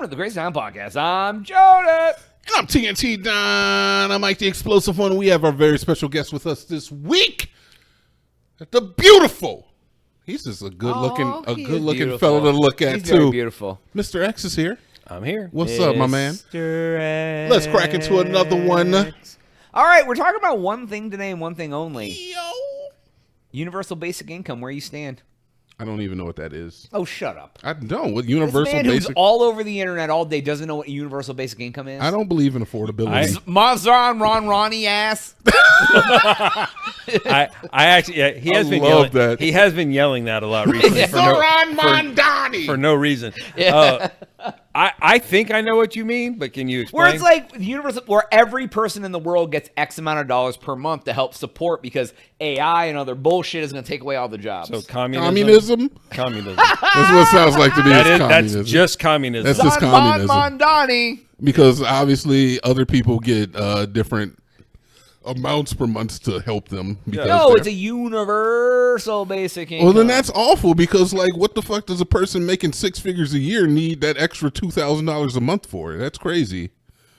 Welcome to the Crazy Town Podcast. I'm Jonas. And I'm TNT Don. I'm Mike the Explosive One. We have our very special guest with us this week. The beautiful. He's just a good looking beautiful. fellow to look at He's too. very beautiful. Mr. X is here. I'm here. What's up, my man? Mr. X. Let's crack into another one. All right, we're talking about one thing today and one thing only. Yo. Universal basic income, where you stand. I don't even know what that is. Oh, shut up. I don't. What This universal man basic? who's all over the internet all day doesn't know what universal basic income is. I don't believe in affordability. Mazan Ronnie ass. I actually, yeah, he has been love yelling. that. He has been yelling that a lot recently Zoran Mondani. for no reason. Yeah. I think I know what you mean, but can you explain? Where it's like universal, where every person in the world gets X amount of dollars per month to help support because AI and other bullshit is going to take away all the jobs. so communism. Communism? That's what it sounds like to me. That is is, communism. that's just communism. That's just communism. Mondani. Because obviously other people get different amounts per month to help them. Because No, they're- it's a universal basic income. Well, then that's awful because, like, what the fuck does a person making six figures a year need that extra $2,000 a month for? That's crazy.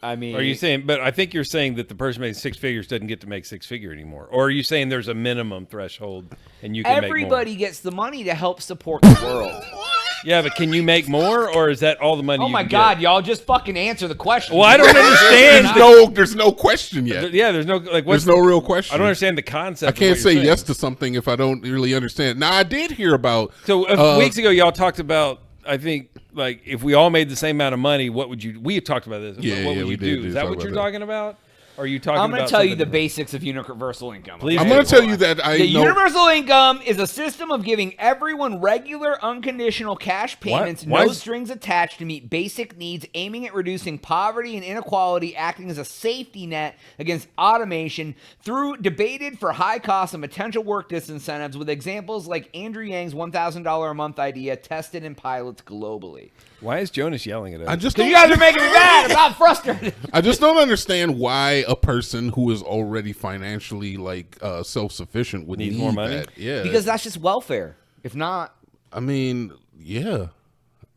I mean, Are you saying? But I think you're saying that the person making six figures doesn't get to make six figure anymore, or are you saying there's a minimum threshold and you can everybody gets the money to help support the world? make more? Yeah, but can you make more, or is that all the money? Oh you my can God, get? y'all just fucking answer the question. Well, I don't understand. There's no question yet. Yeah, there's no like. There's What's no real question. I don't understand the concept. I can't of what you're say saying. yes to something if I don't really understand. Now, I did hear about. So weeks ago, y'all talked about. I think like if we all made the same amount of money, what would you? We had talked about this. Yeah, what yeah, would we you did do? Is that talk what about you're that. talking about? Or are you talking? I'm going about to tell you the something- basics of universal income. Please I'm do. going to tell you that I The know. universal income is a system of giving everyone regular, unconditional cash payments, Why no is- strings attached, to meet basic needs, aiming at reducing poverty and inequality, acting as a safety net against automation through debated for high costs and potential work disincentives, with examples like Andrew Yang's $1,000 a month idea tested in pilots globally. Why is Jonas yelling at us? I just So don't, you guys are making me mad. I'm not frustrated. I just don't understand why a person who is already financially like self-sufficient would Needs need more money? that. Yeah, Because that's just welfare. If not, I mean, yeah,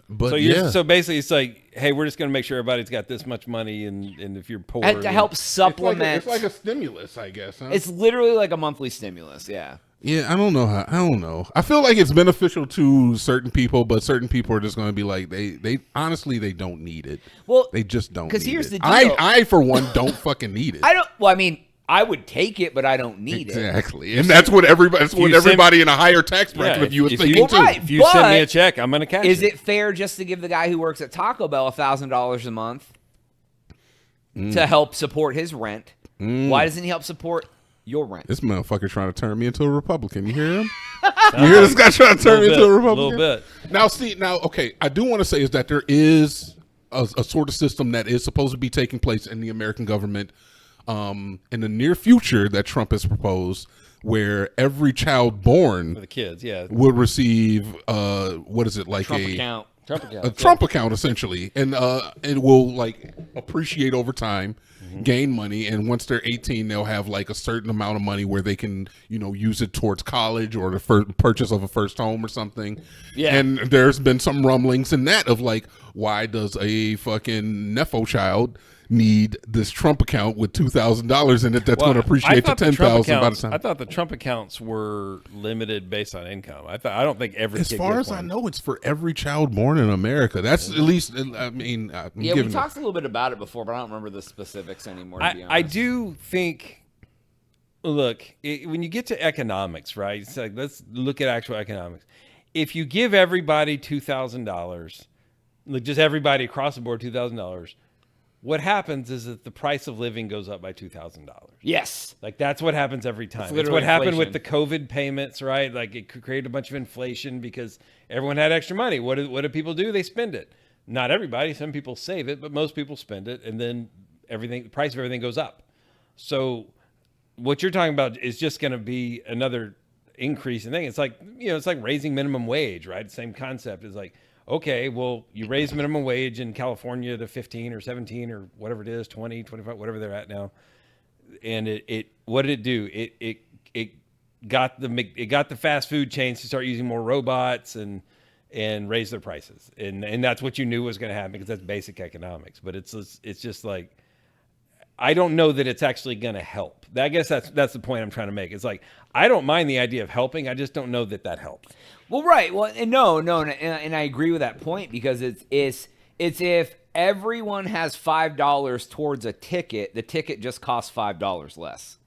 but So yeah. so basically, it's like, hey, we're just going to make sure everybody's got this much money, and if you're poor, to then- help It's supplement. like a stimulus, I guess. Huh? It's literally like a monthly stimulus. Yeah. Yeah, I don't know how. I don't know. I feel like it's beneficial to certain people, but certain people are just going to be like they honestly they don't need it. Well, They just don't. 'cause need here's it. the deal. I for one don't fucking need it. I don't. Well, I mean, I would take it, but I don't need it. Exactly, and that's what everybody. That's what you send- everybody in a higher tax bracket Yeah, of you is if thinking you- too. Well, right. If you send me a But check, I'm going to cash Is it fair just to give the guy who works at Taco Bell $1,000 a month to help support his rent? Why doesn't he help support your rent? This motherfucker trying to turn me into a Republican. You hear him? You hear this guy trying to turn me into a Republican? little bit. Now, okay, I do want to say is that there is a sort of system that is supposed to be taking place in the American government in the near future that Trump has proposed, where every child born For the kids, yeah. will receive what is it like Trump a account. a Trump account essentially, and it will like appreciate over time, gain money, and once they're 18, they'll have like a certain amount of money where they can use it towards college or the purchase of a first home or something. Yeah. And there's been some rumblings in that of like, why does a fucking Nepo child need this Trump account with $2,000 in it that's going to appreciate to $10,000 by the time? I thought the Trump accounts were limited based on income. I don't think every As kid far gets as I one. know, it's for every child born in America. That's at least, I mean, I'm Yeah, we giving talked a little bit about it before, but I don't remember the specifics anymore. To be honest. I do think. Look, when you get to economics, right? It's like let's look at actual economics. If you give everybody $2,000, like just everybody across the board $2,000, what happens is that the price of living goes up by $2,000. Yes. Like that's what happens every time. It's literally what happened with inflation. the COVID payments, right? Like it created a bunch of inflation because everyone had extra money. What do people do? They spend it. Not everybody. Some people save it, but most people spend it, and then the price of everything goes up. So what you're talking about is just going to be another increase in thing. It's like it's like raising minimum wage, right? Same concept. Is like, okay, well, you raise minimum wage in California to 15 or 17 or whatever it is, 20, 25, whatever they're at now. And it what did it do? It got the fast food chains to start using more robots, and and raise their prices, and that's what you knew was going to happen because that's basic economics. But it's just like, I don't know that it's actually going to help. I guess that's the point I'm trying to make. It's like, I don't mind the idea of helping. I just don't know that helps. Well, right. Well, and no, and I agree with that point because it's if everyone has $5 towards a ticket, the ticket just costs $5 less.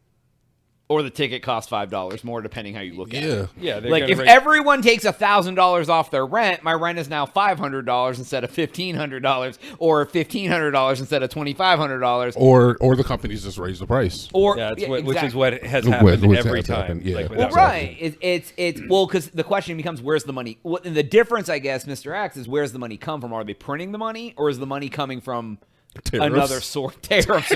Or the ticket costs $5 more, depending how you look at it. Yeah. Like if everyone takes $1,000 off their rent, my rent is now $500 instead of $1,500, or $1,500 instead of $2,500. Or the companies just raise the price. Or which is what has Which happened has every time. happened, yeah. Like, Well, without- right. It's well, because the question becomes, where's the money? And the difference, I guess, Mr. X, is where's the money come from? Are they printing the money, or is the money coming from Tariffs. another source? Tariffs.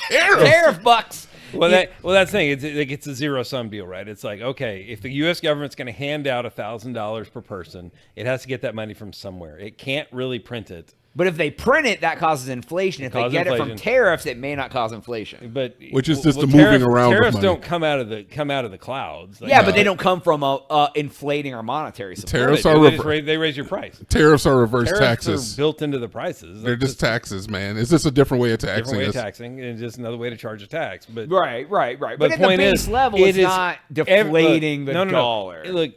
Tariffs. Bucks. Well, that's the thing. It's a zero-sum deal, right? It's like, okay, if the U.S. government's going to hand out $1,000 per person, it has to get that money from somewhere. It can't really print it. But if they print it, that causes inflation. If they get it from inflation. tariffs, it may not cause inflation. But Which is just the moving around of Tariffs money. don't come out of the clouds. Like, Yeah, but they don't come from inflating our monetary supply. Tariffs they, are do. rever- They raise your price. Tariffs are reverse Tariffs taxes. are built into the prices. They're just taxes, man. It's just a different way of taxing different way of us. taxing, and just another way to charge a tax. But Right. But But at the point the base is, level, it it's is not deflating the No. dollar. Look,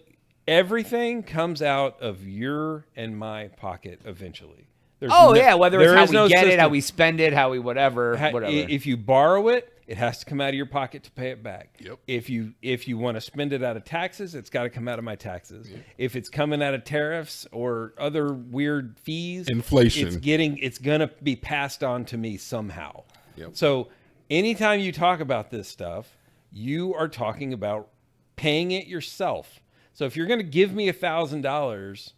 everything comes out of your and my pocket eventually. There's Whether it's there how is we no get it, system. how we spend it, how we whatever. If you borrow it, it has to come out of your pocket to pay it back. Yep. If you want to spend it out of taxes, it's got to come out of my taxes. If it's coming out of tariffs or other weird fees, Inflation. it's gonna be passed on to me somehow. Yep. So anytime you talk about this stuff, you are talking about paying it yourself. So if you're going to give me $1,000,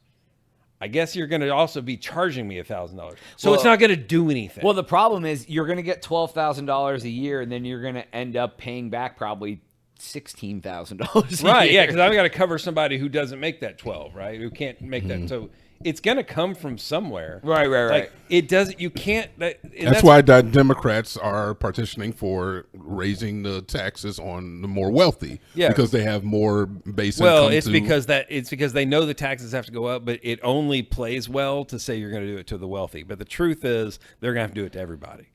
I guess you're going to also be charging me $1,000. So it's Well- not going to do anything. Well, the problem is you're going to get $12,000 a year, and then you're going to end up paying back probably $16,000 a right, year. yeah, because I've got to cover somebody who doesn't make that 12, right? Who can't make that. So it's going to come from somewhere. Right. Like, it doesn't. You can't. That's why Democrats are petitioning for raising the taxes on the more wealthy. Yeah. Because they have more base Well, income. it's because they know the taxes have to go up, but it only plays well to say you're going to do it to the wealthy. But the truth is, they're going to have to do it to everybody.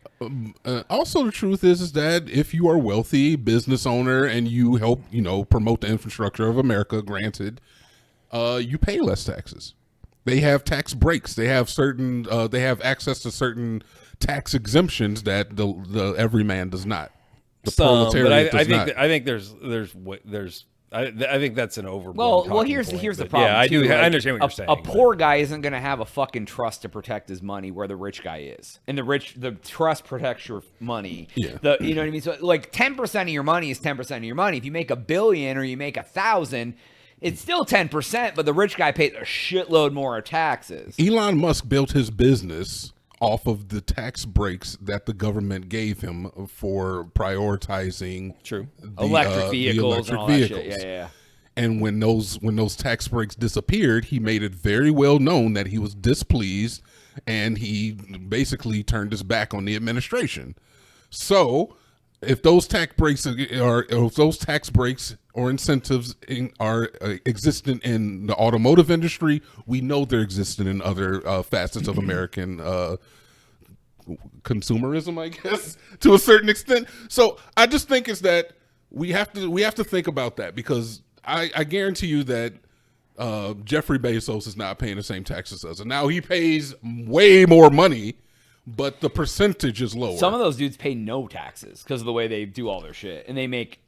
Also, the truth is that if you are wealthy business owner and you help, promote the infrastructure of America, granted, you pay less taxes. They have tax breaks. They have they have access to certain tax exemptions that the everyman does not. The proletariat does not. I think I think that's an overblown. Well, talking here's point, the but problem. Yeah, I too. do. Like, I understand what you're saying. A poor guy isn't going to have a fucking trust to protect his money where the rich guy is, and the trust protects your money. Yeah. You know what I mean? So like 10% of your money is 10% of your money. If you make $1 billion or you make 1,000, it's still 10%, but the rich guy pays a shitload more of taxes. Elon Musk built his business off of the tax breaks that the government gave him for prioritizing Electric vehicles and all that vehicles. shit. Yeah. And when those tax breaks disappeared, he made it very well known that he was displeased, and he basically turned his back on the administration. So, if those tax breaks or incentives are existent in the automotive industry, we know they're existent in other facets of American consumerism, I guess, to a certain extent. So I just think it's that we have to think about that, because I guarantee you that Jeffrey Bezos is not paying the same taxes as us. And now he pays way more money, but the percentage is lower. Some of those dudes pay no taxes because of the way they do all their shit, and they make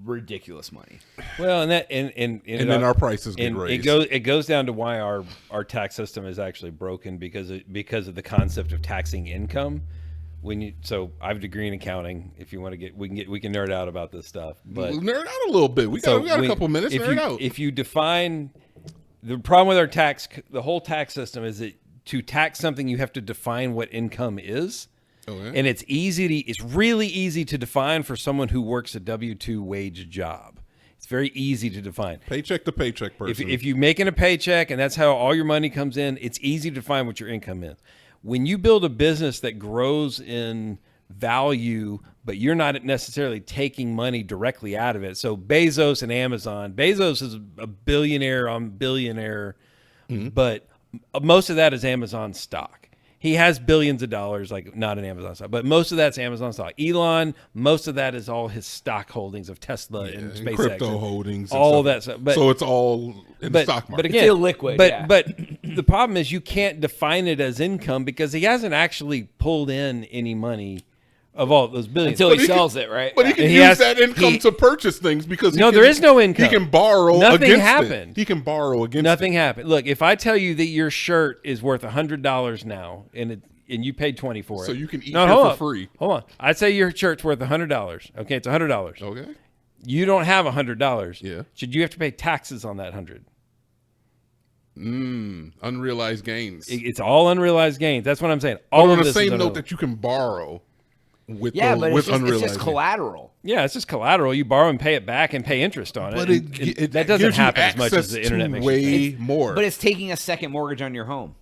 ridiculous money. Well, and then our prices get raised. It goes down to why our tax system is actually broken because of the concept of taxing income. So I have a degree in accounting. If you want to we can nerd out about this stuff. But We'll nerd out a little bit. We got a couple minutes. Nerd out. If you define the problem with our the whole tax system is that to tax something, you have to define what income is. Okay. And it's really easy to define for someone who works a W-2 wage job. It's very easy to define. Paycheck to paycheck person. If you're making a paycheck and that's how all your money comes in, it's easy to define what your income is. When you build a business that grows in value, but you're not necessarily taking money directly out of it. So Bezos and Amazon. Bezos is a billionaire on billionaire but most of that is Amazon stock. He has billions of dollars, like not in Amazon stock, but most of that's Amazon stock. Elon, most of that is all his stock holdings of Tesla and SpaceX, crypto and holdings, and all stuff. that stuff. But, So it's all in the stock market. But again, It's illiquid, But yeah. but the problem is you can't define it as income because he hasn't actually pulled in any money of all those billions. Until But he he sells it, right? But he can He use has- that income he- to purchase things because No, there is no income. He can borrow. Nothing against happened. It. He can borrow against Nothing it. happened. Look, if I tell you that your shirt is worth $100 now, and you paid $20 for it, So you can eat no, here hold for on. free. Hold on, I'd say your shirt's worth $100. Okay, it's $100. Okay. You don't have $100. Yeah. Should you have to pay taxes on that 100? Unrealized gains. It's all unrealized gains. That's what I'm saying. But All on of the this is same note unrealized. that you can borrow with yeah, the, but with it's unrealized just gains. collateral. Yeah, it's just collateral. You borrow and pay it back and pay interest on it. But And that doesn't gives you happen as much as access the internet to makes way you think. more. But it's taking a second mortgage on your home.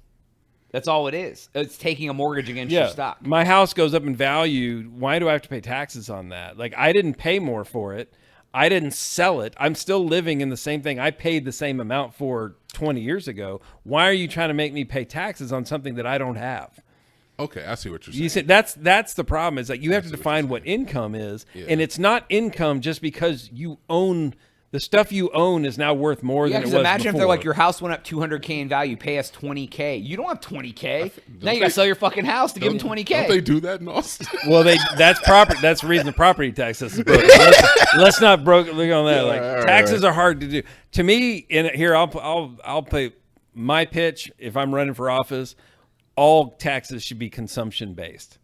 That's all it is. It's taking a mortgage against your stock. My house goes up in value. Why do I have to pay taxes on that? Like, I didn't pay more for it. I didn't sell it. I'm still living in the same thing I paid the same amount for 20 years ago. Why are you trying to make me pay taxes on something that I don't have? Okay, I see what you're saying. You said that's the problem, is that you have to define what income is, and it's not income just because you own the stuff you own is now worth more Yeah, than it because was imagine if they're before. like, your house went up $200K in value, pay us $20K. You don't have $20K. Now you they- gotta sell your fucking house to give them $20K. Don't they do that in Austin? Well, that's property. That's the reason the property tax system is broken. Let's not look on that. Like, all right, taxes are hard to do. To me, here I'll pay my pitch. If I'm running for office, all taxes should be consumption based,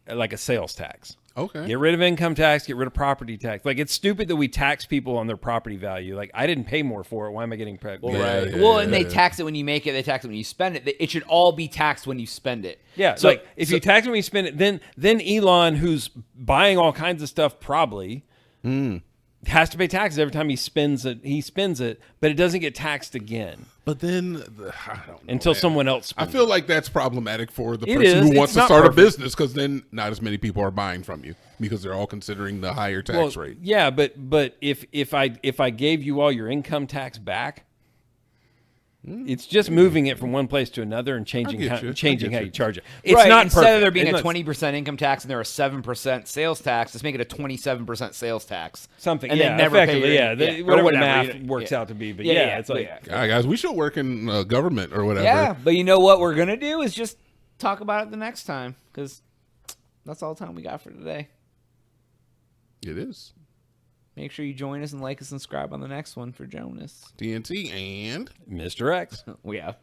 like a sales tax. Okay. Get rid of income tax. Get rid of property tax. Like, it's stupid that we tax people on their property value. Like, I didn't pay more for it. Why am I getting paid? Well, Yeah, right. yeah, well, yeah, and they yeah. tax it when you make it. They tax it when you spend it. It should all be taxed when you spend it. Yeah, So, like if you tax when you spend it, then Elon, who's buying all kinds of stuff, probably has to pay taxes every time he spends it. He spends it, but it doesn't get taxed again But then, I don't know, until man. someone else. I Spends feel like that's problematic for the It person is. who wants It's to not start perfect. a business, because then not as many people are buying from you because they're all considering the higher tax rate. Yeah, but if I gave you all your income tax back, it's just moving it from one place to another and changing get how, you. I changing get how you. you charge it. It's right, not instead perfect. of there being It's a not- 20% income tax and there a 7% sales tax, just make it a 27% sales tax. something. and Yeah, then never pay effectively. your, Yeah, or whatever whatever, math you know, works yeah. out to be. But Yeah, it's like. yeah. Guys, we should work in government or whatever. Yeah, but you know what we're gonna do is just talk about it the next time, because that's all the time we got for today. It is. Make sure you join us and like us and subscribe on the next one for Jonas. TNT and Mr. X. We have.